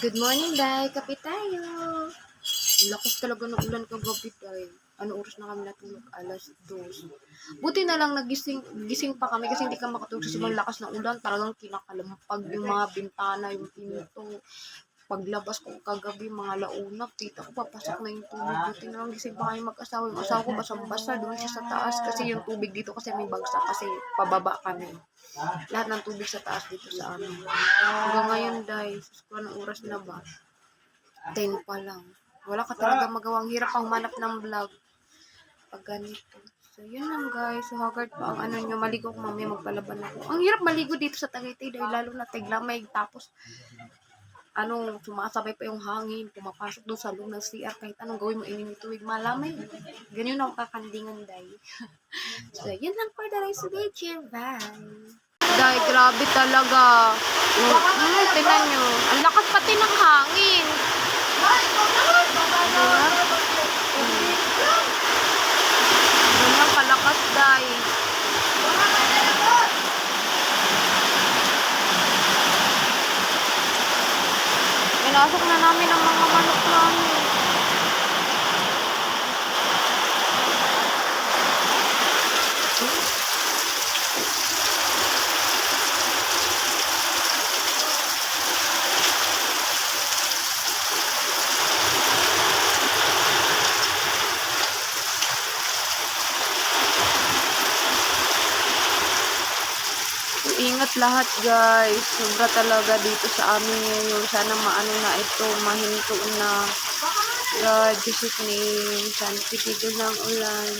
Good morning, Day. Kape tayo. Ang lakas talaga ng ulan kagabi, Day. Ano oras na kami natulog? 2:00. Buti na lang gising pa kami kasi hindi ka makatulog sa sobrang lakas ng ulan. Talagang kinakalampag yung mga bintana, yung pinto. Paglabas ko kagabi, mga launa, kita ko papasok na yung tubig. Buti na lang gising pa kami mag-asawa. Yung asawa ko basang-basa doon siya sa taas kasi yung tubig dito kasi may bagsak kasi pababa kami. Lahat ng tubig sa taas dito sa amin. Hanggang ngayon, Day, anong oras na ba? 10 pa lang. Wala ka talaga magawang hirap ang manap ng vlog. Pag ganito. So, yun lang guys. So, haggard pa ang ano nyo. Maligo ko mamaya, magpalaban ako. Ang hirap maligo dito sa Tagaytay dahil lalo na tiglamay. Tapos, sumasabay pa yung hangin. Pumapasok doon sa loob ng CR. Kahit anong gawin mo, ininit tuwig. Malamay. Ganyan ang kakandingan, Day. So, yun lang for the rest of the video. Bye! Day, grabe talaga. Tingnan nyo. Ang lakas pati ng hangin. Ganyan kalakas, Day. Pinasok na namin ang mga manok namin. Ingat lahat guys. Sobra talaga dito sa amin ngayon. Sana maano na ito. Mahinto na. God, Jesus name. Sana pitigil ng ulan.